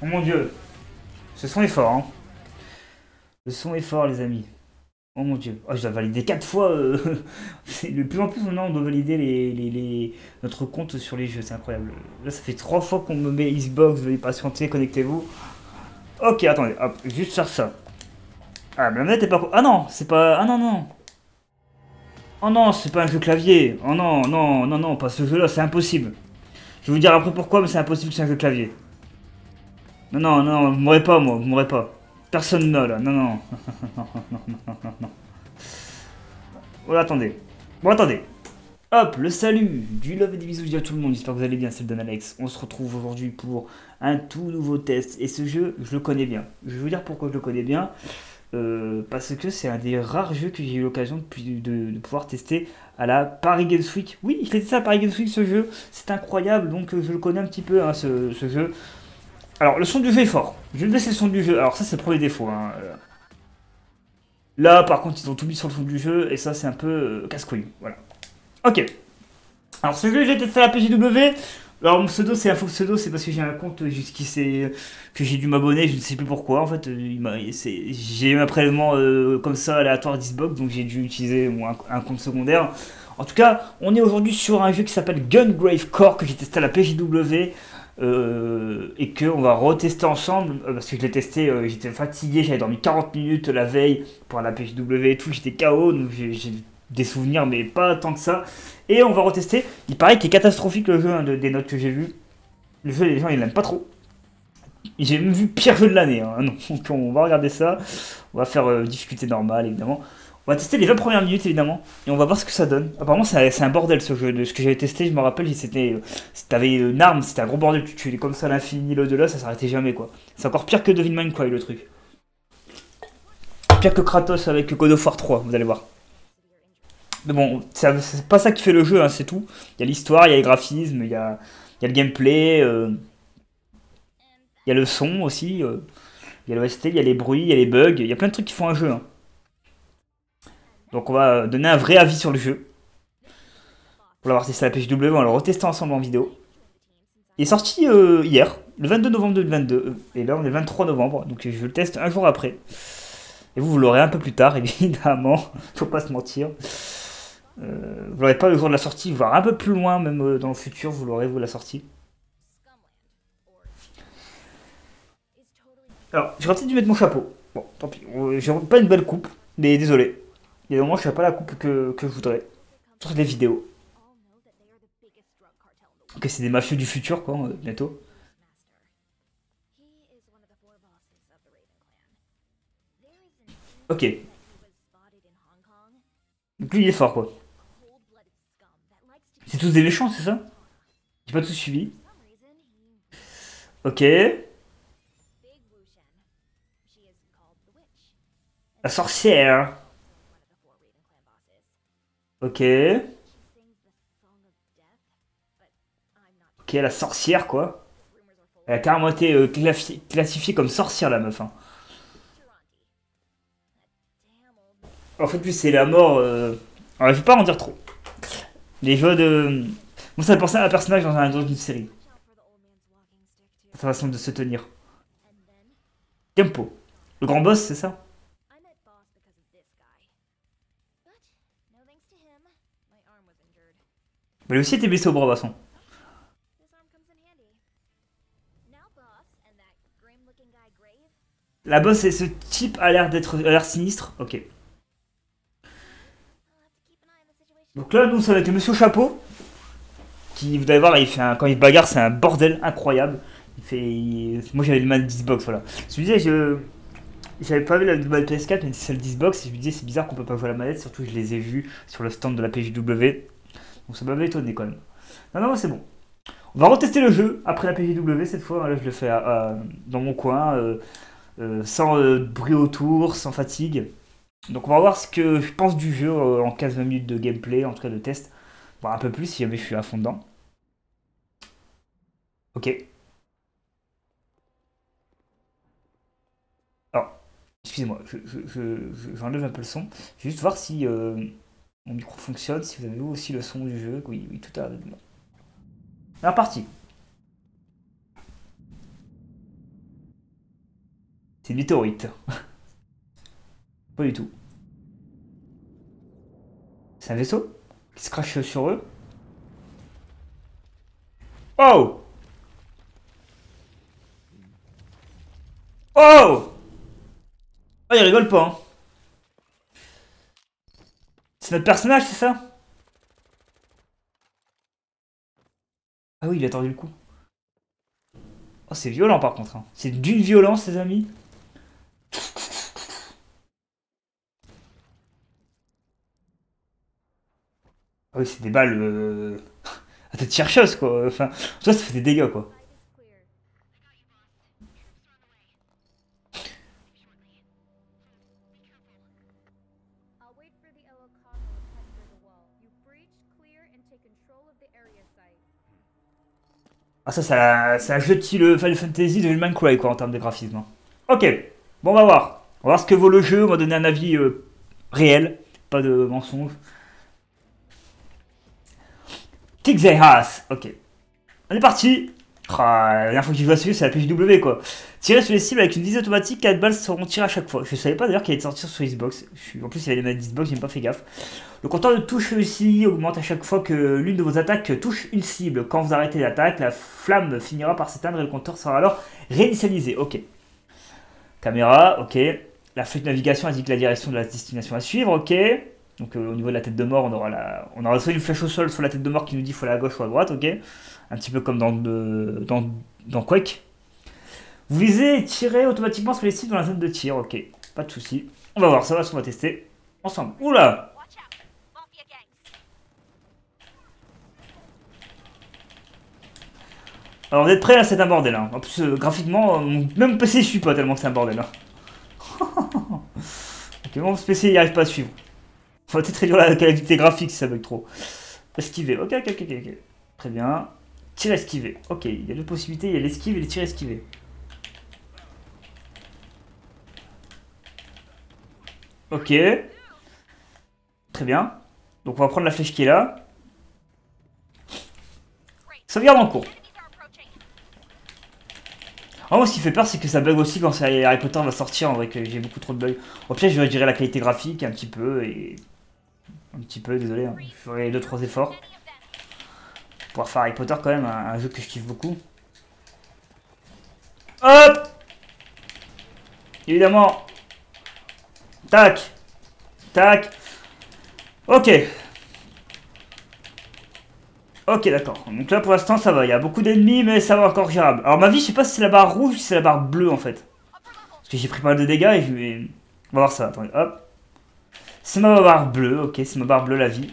Oh mon dieu, ce son est fort, hein. Le son est fort, les amis. Oh mon dieu. Oh, je dois valider 4 fois. De plus en plus, maintenant, on doit valider notre compte sur les jeux. C'est incroyable. Là, ça fait 3 fois qu'on me met Xbox. Veuillez patienter, connectez-vous. Ok, attendez. Hop, juste faire ça. Ah, mais la manette est pas. Ah non, c'est pas. Ah non, non. Oh non, c'est pas un jeu clavier. Oh non, non, non, non, pas ce jeu-là, c'est impossible. Je vais vous dire après pourquoi, mais c'est impossible que c'est un jeu clavier. Non, non, non, vous mourrez pas, moi, vous mourrez pas. Personne ne là. Non, non. Oh, attendez. Bon, attendez. Hop, le salut, du love et des bisous, je dis à tout le monde, j'espère que vous allez bien, c'est le Don Alex. On se retrouve aujourd'hui pour un tout nouveau test. Et ce jeu, je le connais bien. Je vais vous dire pourquoi je le connais bien. Parce que c'est un des rares jeux que j'ai eu l'occasion de pouvoir tester à la Paris Games Week. Oui, je l'ai testé à la Paris Games Week ce jeu, c'est incroyable, donc je le connais un petit peu, hein, ce jeu. Alors, le son du jeu est fort. Je vais baisser le son du jeu. Alors, ça, c'est le premier défaut, hein. Là, par contre, ils ont tout mis sur le son du jeu, et ça, c'est un peu casse-couille. Voilà. Ok. Alors ce jeu j'ai testé à la PGW. Alors mon pseudo c'est un faux pseudo, c'est parce que j'ai un compte que j'ai dû m'abonner, je ne sais plus pourquoi. En fait, j'ai eu un prélèvement comme ça aléatoire d'Xbox, donc j'ai dû utiliser un compte secondaire. En tout cas, on est aujourd'hui sur un jeu qui s'appelle Gungrave Core que j'ai testé à la PGW et que on va retester ensemble parce que je l'ai testé, j'étais fatigué, j'avais dormi 40 minutes la veille pour la PGW et tout, j'étais KO, donc j'ai des souvenirs mais pas tant que ça. Et on va retester. Il paraît qu'il est catastrophique le jeu, hein, des notes que j'ai vues. Le jeu, les gens ils l'aiment pas trop. J'ai même vu pire jeu de l'année, hein. Donc on va regarder ça. On va faire difficulté normale évidemment. On va tester les 20 premières minutes évidemment. Et on va voir ce que ça donne. Apparemment c'est un bordel ce jeu. De ce que j'avais testé, je me rappelle, t'avais une arme, c'était un gros bordel. Tu tuais comme ça à l'infini, l'au-delà, ça s'arrêtait jamais quoi. C'est encore pire que Devil May Cry le truc. Pire que Kratos avec God of War 3, vous allez voir. Mais bon, c'est pas ça qui fait le jeu, hein, c'est tout. Il y a l'histoire, il y a les graphismes, il y a le gameplay, il y a le son aussi, il y a l'OST, il y a les bruits, il y a les bugs, il y a plein de trucs qui font un jeu, hein. Donc on va donner un vrai avis sur le jeu. Pour l'avoir testé à la PHW, on va le retester ensemble en vidéo. Il est sorti hier, le 22 novembre 2022, et là on est le 23 novembre, donc je le teste un jour après. Et vous l'aurez un peu plus tard, évidemment, faut pas se mentir. Vous l'aurez pas le jour de la sortie, voire un peu plus loin, même dans le futur, vous l'aurez, vous, la sortie. Alors, j'aurais peut-être dû mettre mon chapeau. Bon, tant pis. J'ai pas une belle coupe, mais désolé. Et au moins, je fais pas la coupe que je voudrais. Sur des vidéos. Ok, c'est des mafieux du futur, quoi, bientôt. Ok. Donc lui, il est fort, quoi. C'est tous des méchants, c'est ça? J'ai pas tout suivi. Ok. La sorcière. Ok. Ok, la sorcière, quoi. Elle a carrément été classifiée comme sorcière, la meuf, hein. En fait, lui, c'est la mort. Alors, je vais pas en dire trop. Les jeux de. Bon, ça me pensait à un personnage dans une série. Sa façon de se tenir. Tempo. Le grand boss, c'est ça? Mais lui aussi était blessé au bras, basson. La boss, c'est ce type a l'air sinistre. Ok. Donc là, nous, ça va être Monsieur Chapeau. Qui, vous allez voir, quand il bagarre, c'est un bordel incroyable. Moi, j'avais le mal d'Xbox, voilà. Je me disais, j'avais pas vu la nouvelle PS4, mais c'est celle d'Xbox. Et je me disais, c'est bizarre qu'on peut pas jouer à la manette. Surtout, je les ai vus sur le stand de la PJW. Donc ça m'avait étonné quand même. Non, non, c'est bon. On va retester le jeu après la PJW cette fois. Là, je le fais dans mon coin, sans bruit autour, sans fatigue. Donc on va voir ce que je pense du jeu en 15-20 minutes de gameplay, en tout cas de test. Voir un peu plus si jamais je suis à fond dedans. Ok. Alors, excusez-moi, j'enlève un peu le son. Je vais juste voir si mon micro fonctionne, si vous avez vous aussi le son du jeu. Oui, oui, tout à l'heure. Alors, parti. C'est une météorite. Pas du tout. C'est un vaisseau qui se crache sur eux. Oh! Oh! Oh, il rigole pas, hein. C'est notre personnage, c'est ça? Ah oui, il a tordu le coup. Oh, c'est violent par contre, hein. C'est d'une violence, les amis. Ah oui, c'est des balles. À tête chercheuse, quoi. Enfin, ça fait des dégâts, quoi. Ah, ça a jeté le Final Fantasy de Human Cry, quoi, en termes de graphisme, hein. Ok, bon, on va voir. On va voir ce que vaut le jeu. On va donner un avis réel, pas de mensonge. Kick their ass. Ok. On est parti. Ah, la dernière fois que j'ai joué à ce jeu, c'est la PJW, quoi. Tirer sur les cibles avec une visée automatique, 4 balles seront tirées à chaque fois. Je savais pas d'ailleurs qu'il allait sortir sur Xbox. En plus, il y avait des manettes Xbox, j'ai pas fait gaffe. Le compteur de touche ici augmente à chaque fois que l'une de vos attaques touche une cible. Quand vous arrêtez l'attaque, la flamme finira par s'éteindre et le compteur sera alors réinitialisé. Ok. Caméra, ok. La flèche de navigation indique la direction de la destination à suivre, ok. Donc au niveau de la tête de mort, on aura soit une flèche au sol, soit la tête de mort qui nous dit faut aller à gauche ou à droite, ok. Un petit peu comme dans Quake. Vous visez et tirez automatiquement sur les cibles dans la zone de tir, ok. Pas de soucis. On va voir, ça va, ce qu'on va tester ensemble. Oula! Alors vous êtes prêts là, c'est un bordel. Hein. En plus, graphiquement, même PC je suis pas tellement que c'est un bordel. Hein. Ok, mon PC il arrive pas à suivre. Faut peut-être réduire la qualité graphique si ça bug trop. Esquiver, ok, ok, ok, ok. Très bien. Tir esquiver, ok, il y a deux possibilités, il y a l'esquive et les tirs esquiver. Ok. Très bien. Donc on va prendre la flèche qui est là. Sauvegarde en cours. Ah, moi, ce qui fait peur, c'est que ça bug aussi quand Harry Potter va sortir. En vrai, que j'ai beaucoup trop de bugs. Au pire, je vais gérer la qualité graphique un petit peu. Et un petit peu, désolé. Hein. Je ferai 2-3 efforts. Pour pouvoir faire Harry Potter, quand même, un jeu que je kiffe beaucoup. Hop! Évidemment. Tac. Tac. Ok. Ok, d'accord. Donc là, pour l'instant, ça va. Il y a beaucoup d'ennemis, mais ça va encore gérable. Alors, ma vie, je sais pas si c'est la barre rouge ou si c'est la barre bleue, en fait. Parce que j'ai pris pas mal de dégâts et je vais... On va voir ça. Attendez, hop. C'est ma barre bleue. Ok, c'est ma barre bleue, la vie.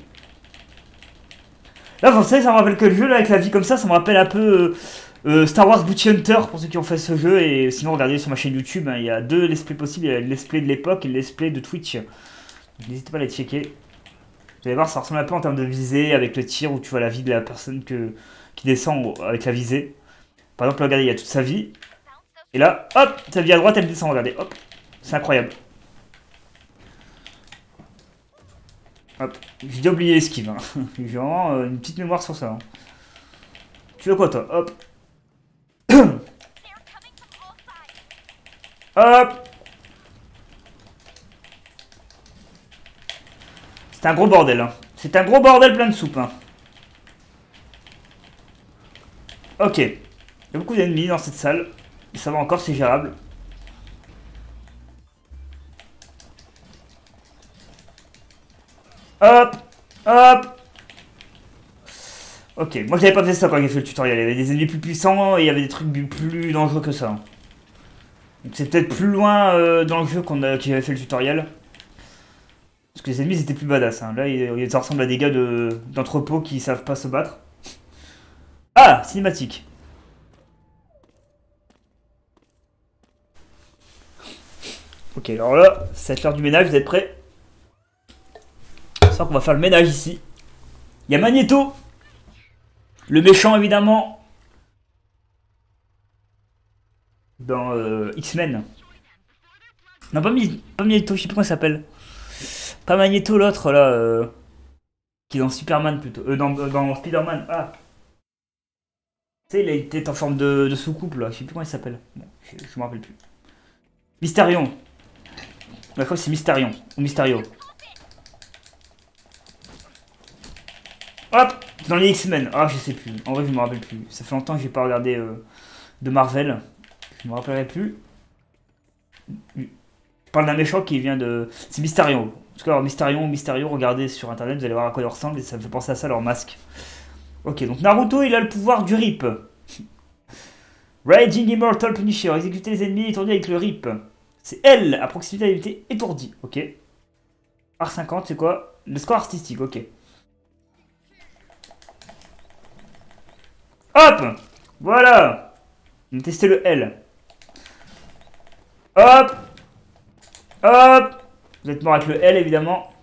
Là, vous savez, ça me rappelle que le jeu, là, avec la vie comme ça me rappelle un peu Star Wars Bounty Hunter, pour ceux qui ont fait ce jeu. Et sinon, regardez sur ma chaîne YouTube, hein, il y a deux let's play possibles. Il y a le let's play de l'époque et le let's play de Twitch. N'hésitez pas à les checker. Vous allez voir, ça ressemble un peu en termes de visée avec le tir où tu vois la vie de la personne qui descend avec la visée. Par exemple, regardez, il y a toute sa vie. Et là, hop, sa vie à droite, elle descend, regardez, hop. C'est incroyable. Hop, j'ai déjà oublié l'esquive. Hein. J'ai vraiment une petite mémoire sur ça. Hein. Tu veux quoi, toi? Hop. Hop. C'est un gros bordel. Hein. C'est un gros bordel plein de soupe. Hein. Ok. Il y a beaucoup d'ennemis dans cette salle. Ça va encore, c'est gérable. Hop. Hop. Ok, moi j'avais pas fait ça quand j'ai fait le tutoriel. Il y avait des ennemis plus puissants et il y avait des trucs plus dangereux que ça. Donc c'est peut-être plus loin dans le jeu que j'avais fait le tutoriel. Parce que les ennemis étaient plus badass. Hein. Là, ça ressemble à des gars d'entrepôt qui savent pas se battre. Ah, cinématique. Ok, alors là, c'est l'heure du ménage, vous êtes prêts? C'est qu'on va faire le ménage ici. Il y a Magneto. Le méchant, évidemment. Dans X-Men. Non, pas Magneto, je sais plus comment il s'appelle. Pas Magneto, l'autre, là. Qui est dans Superman, plutôt. Dans Spider-Man. Ah. Tu sais, il a une tête en forme de soucoupe, là. Je sais plus comment il s'appelle. Bon, je me rappelle plus. Mystérion. D'accord, c'est Mystérion. Ou Mysterio. Hop! Dans les X-Men. Ah, je sais plus. En vrai, je me rappelle plus. Ça fait longtemps que j'ai pas regardé de Marvel. Je me rappellerai plus. Je parle d'un méchant qui vient de... C'est Mystérion. En tout cas, alors, Mystérion ou Mysterio, regardez sur internet, vous allez voir à quoi ils ressemblent et ça me fait penser à ça, leur masque. Ok, donc Naruto, il a le pouvoir du RIP. Raging Immortal Punisher. Exécuter les ennemis étourdis avec le RIP. C'est L, à proximité de l'unité étourdie. Ok. R50, c'est quoi? Le score artistique, ok. Hop! Voilà! On va tester le L. Hop! Hop! Vous êtes mort avec le L, évidemment.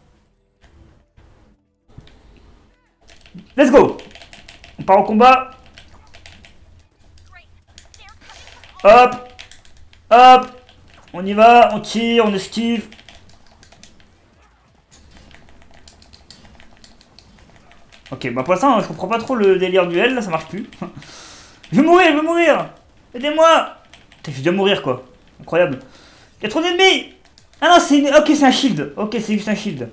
Let's go! On part au combat. Hop! Hop! On y va, on tire, on esquive. Ok, bah pour l'instant, je comprends pas trop le délire du L, là, ça marche plus. Je vais mourir, je vais mourir! Aidez-moi! Putain, je vais déjà mourir, quoi. Incroyable. Il y a trop d'ennemis! Ah non, c'est une... Ok, c'est un shield. Ok, c'est juste un shield.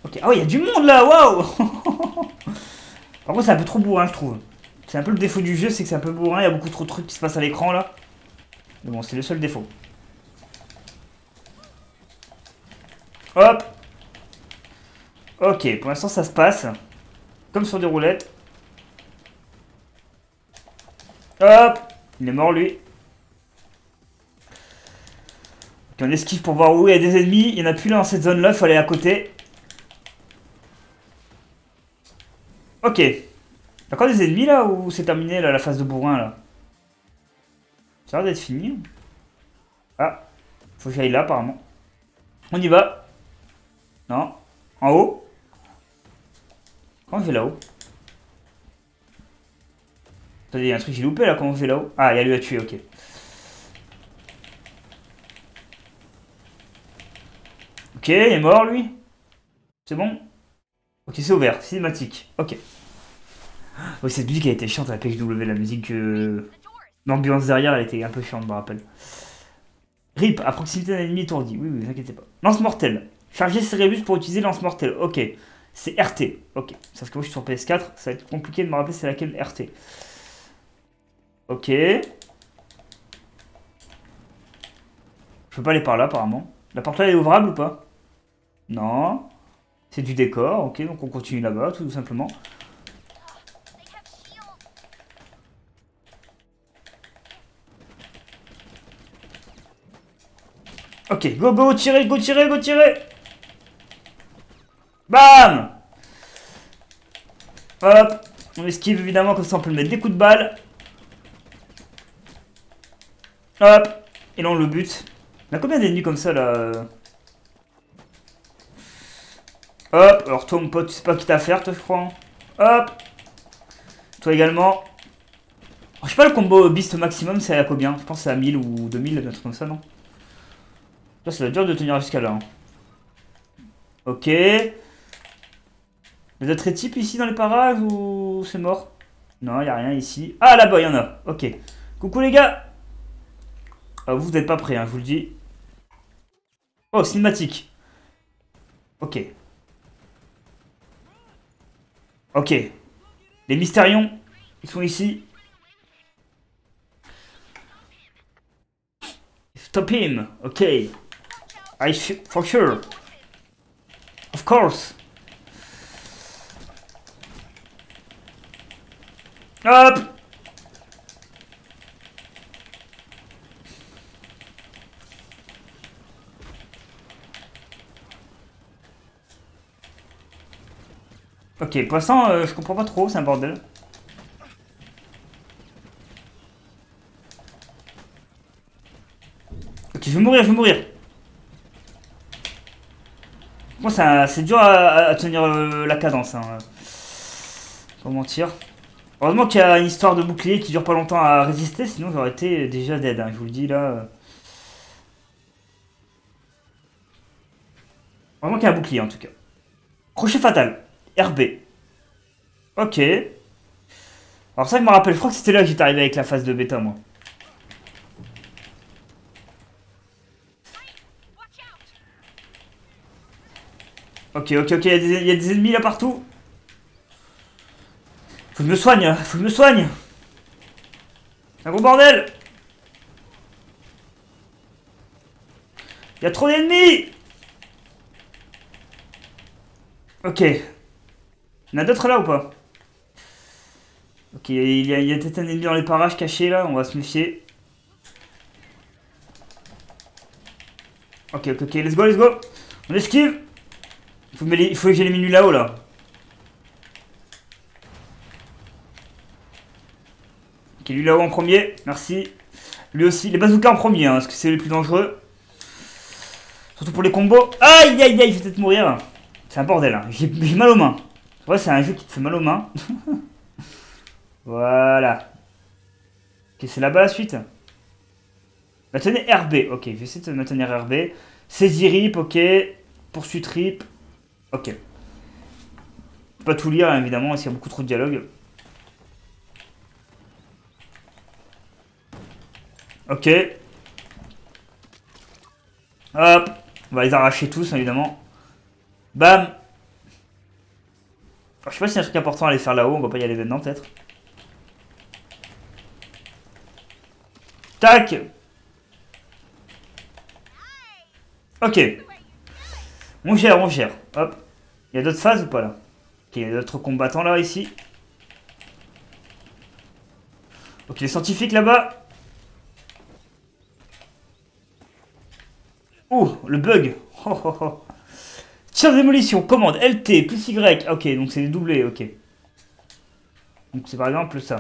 Ok. Ah ouais, il y a du monde, là, waouh! Par contre, c'est un peu trop bourrin, je trouve. C'est un peu le défaut du jeu, c'est que c'est un peu bourrin, il y a beaucoup trop de trucs qui se passent à l'écran, là. Mais bon, c'est le seul défaut. Hop! Ok, pour l'instant, ça se passe. Comme sur des roulettes. Hop! Il est mort, lui. Ok, on esquive pour voir où il y a des ennemis. Il n'y en a plus là dans cette zone-là, il faut aller à côté. Ok. Il y a encore des ennemis là ou c'est terminé là, la phase de bourrin là? Ça a l'air d'être fini. Ah, faut que j'aille là apparemment. On y va. Non. En haut. Comment on fait là-haut? Attendez, il y a un truc que j'ai loupé là, comment on fait là-haut? Ah, il y a lui à tuer, ok. Ok, il est mort lui. C'est bon? Ok, c'est ouvert, cinématique. Ok. Oui, cette musique elle était chiante à la PXW, la musique. L'ambiance derrière elle était un peu chiante, je me rappelle. RIP, à proximité d'un ennemi étourdi. Oui, oui, ne vous inquiétez pas. Lance mortel. Charger Cérébus pour utiliser lance mortel. Ok. C'est RT. Ok. Sauf que moi je suis sur PS4, ça va être compliqué de me rappeler c'est laquelle RT. Ok. Je peux pas aller par là apparemment. La porte là est ouvrable ou pas? Non. C'est du décor. Ok, donc on continue là-bas tout simplement. Ok, go go, tirez, go tirez, go tirez. Bam! Hop, on esquive évidemment, comme ça on peut le mettre des coups de balle. Hop, et là on le bute. On a combien d'ennemis comme ça là? Hop, alors toi mon pote, tu sais pas qui t'a à faire toi je crois. Hein. Hop, toi également. Oh, je sais pas le combo beast maximum c'est à combien? Je pense que c'est à 1000 ou 2000, un truc comme ça non? Là ça va être dur de tenir jusqu'à là. Hein. Ok. Les autres types ici dans les parages ou c'est mort? Non, y a rien ici. Ah là-bas, y en a. Ok. Coucou les gars. Ah, vous n'êtes pas prêts, hein, je vous le dis. Oh, cinématique. Ok. Ok. Les Mystérions, ils sont ici. Stop him. Ok. For sure. Of course. Hop. Ok, pour l'instant, je comprends pas trop, c'est un bordel. Ok, je vais mourir, je vais mourir. Bon, c'est dur à tenir la cadence. Hein. Pas mentir. Heureusement qu'il y a une histoire de bouclier qui dure pas longtemps à résister, sinon j'aurais été déjà dead. Hein, je vous le dis là. Heureusement qu'il y a un bouclier en tout cas. Crochet fatal. RB. Ok. Alors ça je me rappelle, je crois que c'était là que j'étais arrivé avec la phase de bêta moi. Ok, ok, ok, il y a des ennemis là partout. Faut que je me soigne, faut que je me soigne. Un gros bordel. Il y a trop d'ennemis. Ok. Il y en a d'autres là ou pas? Ok, il y a peut-être un ennemi dans les parages cachés là, on va se méfier. Ok, ok, ok, let's go, let's go. On esquive. Il faut que j'élimine là-haut là. Ok, lui là-haut en premier, merci. Lui aussi, les bazookas en premier, hein, parce que c'est le plus dangereux. Surtout pour les combos. Aïe, aïe, aïe, je vais peut-être mourir. C'est un bordel, hein. J'ai mal aux mains. Ouais, c'est un jeu qui te fait mal aux mains. Voilà. Ok, c'est là-bas la suite. Maintenez RB. Ok, je vais essayer de maintenir RB. Saisie rip, ok. Poursuite rip. Ok. Pas tout lire, hein, évidemment, parce qu'il y a beaucoup trop de dialogue. Ok. Hop. On va les arracher tous, évidemment. Bam. Alors, je sais pas s'il y a un truc important à aller faire là-haut. On va pas y aller maintenant, peut-être. Tac. Ok. On gère, on gère. Hop. Il y a d'autres phases ou pas là? Ok, il y a d'autres combattants là, ici. Ok, les scientifiques là-bas. Oh, le bug. Oh, oh, oh. Tir de démolition, commande LT plus Y. Ok, donc c'est doublé, ok. Donc c'est par exemple ça.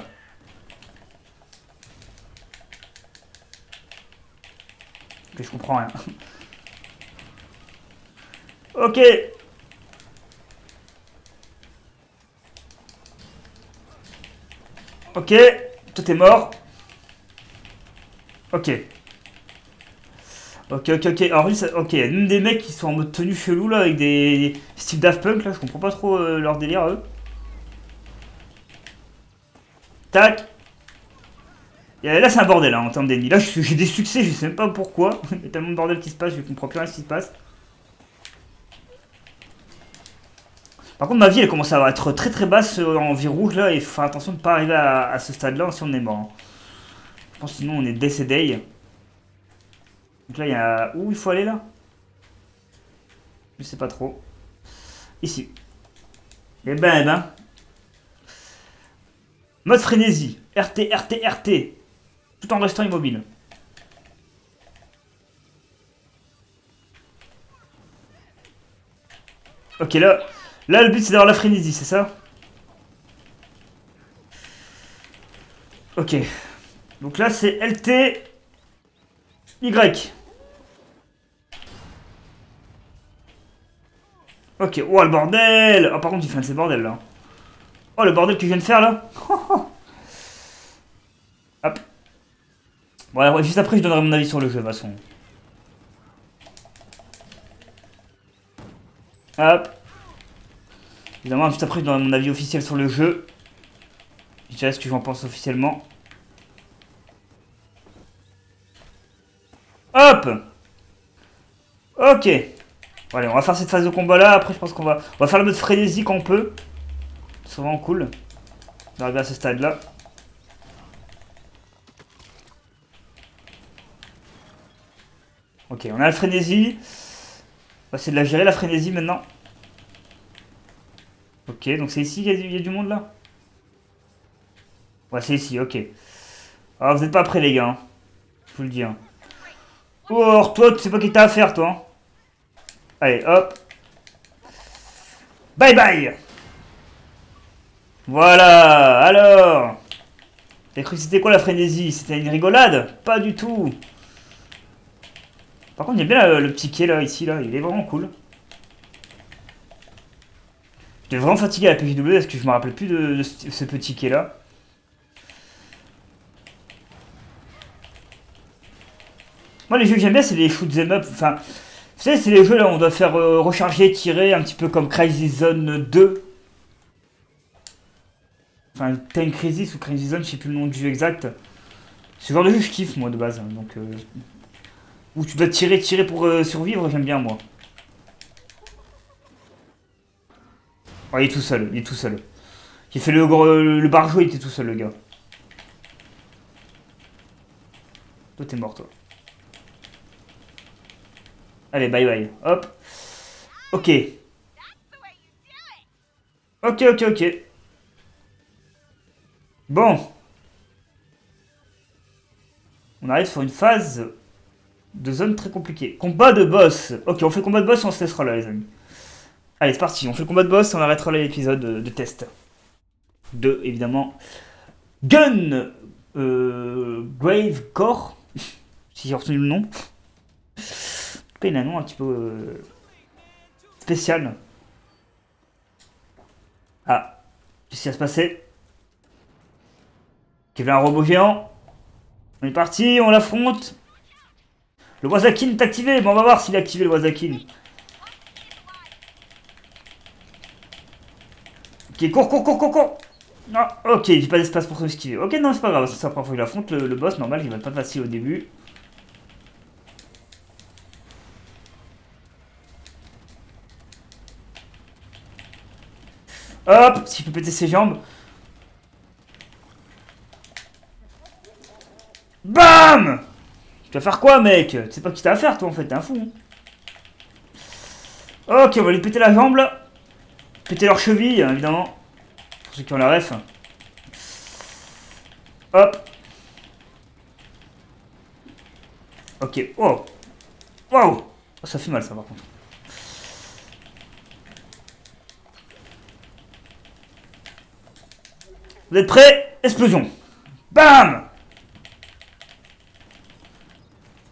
Ok, je comprends rien. Ok. Ok, toi t'es mort. Ok. Ok, ok, ok. Alors, lui, ok, il y a même des mecs qui sont en mode tenue chelou là, avec des Steve Daft Punk là, je comprends pas trop leur délire eux. Tac. Et là, c'est un bordel hein, en termes d'ennemis. Là, j'ai des succès, je sais même pas pourquoi. Il y a tellement de bordel qui se passe, je comprends plus rien ce qui se passe. Par contre, ma vie elle commence à être très très basse en vie rouge là, et il faut faire attention de ne pas arriver à ce stade là si on est mort, hein. Je pense que sinon on est décédé. Donc là, il y a. Où il faut aller là? Je sais pas trop. Ici. Eh ben, eh ben. Mode frénésie. RT, RT, RT. Tout en restant immobile. Ok, là. Là, le but c'est d'avoir la frénésie, c'est ça? Ok. Donc là, c'est LT. Y. Ok. Oh, le bordel. Oh, par contre, j'ai fait un de ces bordels là. Oh, le bordel que je viens de faire là. Hop. Bon, alors, juste après, je donnerai mon avis sur le jeu de toute façon. Hop. Évidemment, juste après, je donnerai mon avis officiel sur le jeu. Je dirai ce que j'en pense officiellement. Hop. Ok. Bon, allez, on va faire cette phase de combat là. Après, je pense on va faire le mode frénésie quand on peut. C'est vraiment cool d'arriver à ce stade là. Ok, on a la frénésie. On va essayer de la gérer la frénésie maintenant. Ok, donc c'est ici qu'il y a du monde là? Ouais, c'est ici, ok. Alors, vous n'êtes pas prêts les gars, hein. Je vous le dis, hein. Oh, alors, toi, tu sais pas ce que t'as à faire, toi, hein. Allez, hop. Bye bye. Voilà, alors. T'as cru que c'était quoi la frénésie? C'était une rigolade? Pas du tout. Par contre, il y a bien le petit quai là, ici, là. Il est vraiment cool. J'étais vraiment fatigué à la PJW parce que je me rappelle plus de ce petit quai là. Moi, les jeux que j'aime bien, c'est les shoot 'em up. Enfin, vous savez, c'est les jeux là où on doit faire recharger, tirer, un petit peu comme Crisis Zone 2. Enfin, Time Crisis ou Crisis Zone, je sais plus le nom du jeu exact. Ce genre de jeu, je kiffe moi de base, hein. Donc, où tu dois tirer, tirer pour survivre, j'aime bien moi. Oh, il est tout seul, il est tout seul. J'ai fait le barjo, il était tout seul, le gars. Toi, t'es mort, toi. Allez, bye bye. Hop. Ok. Ok, ok, ok. Bon. On arrive sur une phase de zone très compliquée. Combat de boss. Ok, on fait le combat de boss et on se laissera là, les amis. Allez, c'est parti. On fait le combat de boss et on arrêtera là l'épisode de test. De, évidemment, Gun Grave Core. Si j'ai retenu le nom. En tout cas, il a un nom un petit peu spécial. Ah, qu'est-ce qui va se passer? Il y avait un robot géant. On est parti, on l'affronte. Le Wazakin est activé. Bon, on va voir s'il a activé le Wazakin. Ok, cours, cours, cours, cours, cours. Non, ok, j'ai pas d'espace pour esquiver. Ok, non, c'est pas grave. C'est la première fois que j'affronte le boss. Normal, il va pas facile au début. Hop, s'il peut péter ses jambes. BAM! Tu vas faire quoi, mec? Tu sais pas qui t'as à faire, toi, en fait, t'es un fou. Hein. Ok, on va lui péter la jambe, là. Péter leur cheville, hein, évidemment. Pour ceux qui ont la ref. Hop. Ok, oh. Waouh! Oh, ça fait mal, ça, par contre. Vous êtes prêts? Explosion. BAM!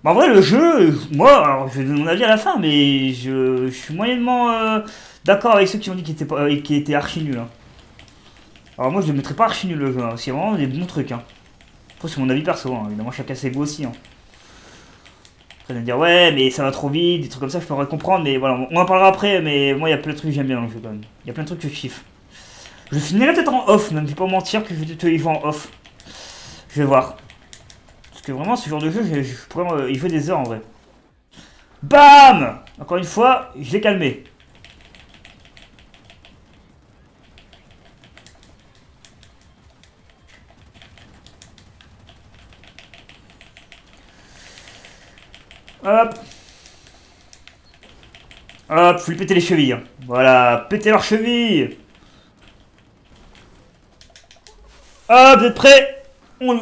En vrai, le jeu, moi, alors, je vais donner mon avis à la fin, mais je suis moyennement d'accord avec ceux qui ont dit qu'il était archi nul. Hein. Alors moi, je ne mettrais pas archi nul le jeu, hein. C'est vraiment des bons trucs. Hein. Après, c'est mon avis perso, hein. Évidemment, chacun ses goûts aussi. Hein. Après, vous allez me dire, ouais, mais ça va trop vite, des trucs comme ça, je pourrais comprendre, mais voilà, on en parlera après, mais moi, il y a plein de trucs que j'aime bien dans le jeu quand même. Il y a plein de trucs que je kiffe. Je finirai peut-être en off, même, je vais pas mentir que je vais te y jouer en off. Je vais voir. Parce que vraiment, ce genre de jeu, je pourrais y jouer des heures en vrai. BAM! Encore une fois, je l'ai calmé. Hop. Hop, faut lui péter les chevilles. Hein. Voilà, péter leurs chevilles. Hop, vous êtes prêts? On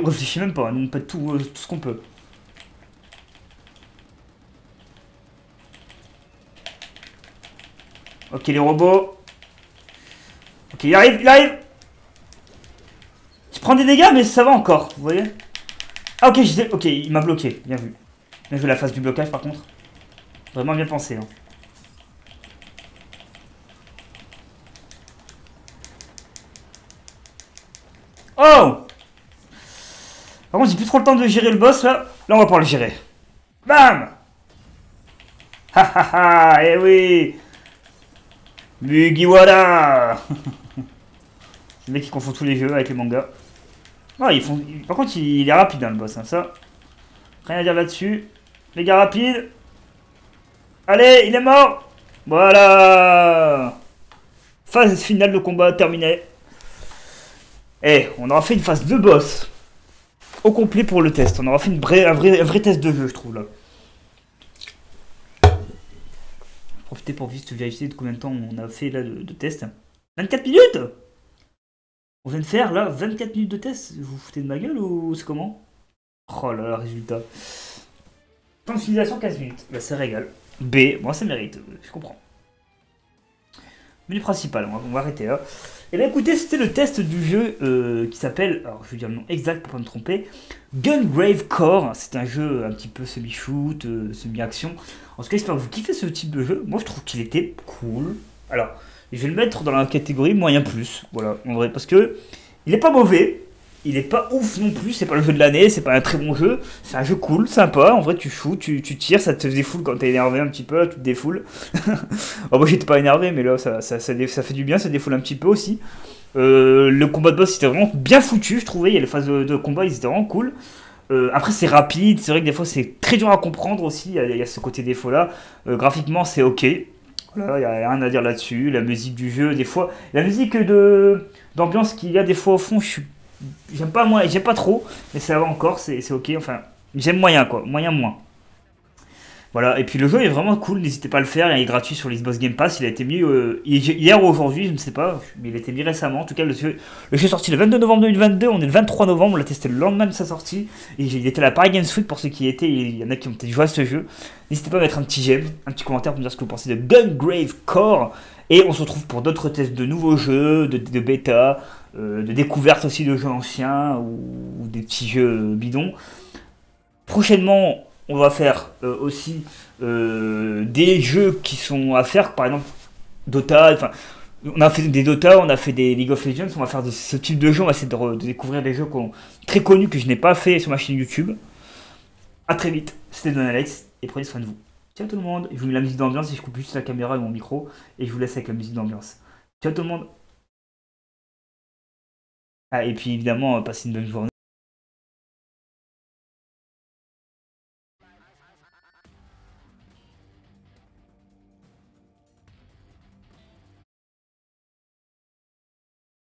réfléchit même pas, on pète tout ce qu'on peut. Ok, les robots. Ok, il arrive, il arrive. Je prends des dégâts, mais ça va encore, vous voyez. Ah, ok, ok, il m'a bloqué, bien vu. Bien vu la phase du blocage, par contre. Vraiment bien pensé. Hein. Oh! Par contre, j'ai plus trop le temps de gérer le boss, là. Là, on va pouvoir le gérer. Bam! Ha ha ha! Eh oui! Mugiwara! C'est le mec qui confond tous les jeux avec les mangas. Ah, Par contre, il est rapide, hein, le boss. Hein, ça. Rien à dire là-dessus. Les gars rapides. Allez, il est mort! Voilà! Phase finale de combat terminée. Eh, on aura fait une phase de boss. Au complet pour le test. On aura fait un vrai test de jeu, je trouve, là. Profitez pour juste vérifier de combien de temps on a fait là de test. 24 minutes! On vient de faire là 24 minutes de test. Vous vous foutez de ma gueule ou c'est comment? Oh là là, résultat. Temps d'utilisation 15 minutes. Bah ça régale. B, moi ça mérite, je comprends. Menu principal, on va arrêter là. Et bien écoutez, c'était le test du jeu qui s'appelle, alors je vais dire le nom exact pour pas me tromper, Gungrave Core. C'est un jeu un petit peu semi-shoot, semi-action. En tout cas, j'espère que vous kiffez ce type de jeu. Moi, je trouve qu'il était cool. Alors, je vais le mettre dans la catégorie moyen plus. Voilà, en vrai, parce que il est pas mauvais. Il est pas ouf non plus, c'est pas le jeu de l'année, c'est pas un très bon jeu. C'est un jeu cool, sympa. En vrai, tu shoots, tu tires, ça te défoule quand t'es énervé un petit peu, là, tu te défoules. Oh, moi, j'étais pas énervé, mais là, ça fait du bien, ça défoule un petit peu aussi. Le combat de boss, c'était vraiment bien foutu, je trouvais. Il y a les phases de combat, ils étaient vraiment cool. Après, c'est rapide, c'est vrai que des fois, c'est très dur à comprendre aussi. Il y a ce côté défaut là. Graphiquement, c'est ok. Voilà, il n'y a rien à dire là-dessus. La musique du jeu, des fois, la musique d'ambiance qu'il y a des fois au fond, j'aime pas moi, j'aime pas trop, mais ça va encore, c'est ok. Enfin, j'aime moyen quoi, moyen moins. Voilà, et puis le jeu est vraiment cool, n'hésitez pas à le faire, il est gratuit sur l'Xbox Game Pass, il a été mis hier ou aujourd'hui, je ne sais pas, mais il a été mis récemment. En tout cas, le jeu est sorti le 22 novembre 2022, on est le 23 novembre, on l'a testé le lendemain de sa sortie, et il était à la Paris Games Week pour ceux qui y étaient, il y en a qui ont peut-être joué à ce jeu. N'hésitez pas à mettre un petit j'aime, un petit commentaire pour me dire ce que vous pensez de Gungrave Core, et on se retrouve pour d'autres tests de nouveaux jeux, de bêta, de découvertes aussi de jeux anciens, ou des petits jeux bidons. Prochainement, on va faire aussi des jeux qui sont à faire, par exemple Dota. Enfin, on a fait des Dota, on a fait des League of Legends. On va faire ce type de jeu. On va essayer de découvrir des jeux très connus que je n'ai pas fait sur ma chaîne YouTube. A très vite. C'était Don Alex et prenez soin de vous. Ciao tout le monde. Je vous mets la musique d'ambiance et je coupe juste la caméra et mon micro et je vous laisse avec la musique d'ambiance. Ciao tout le monde. Ah, et puis évidemment, passez une bonne journée.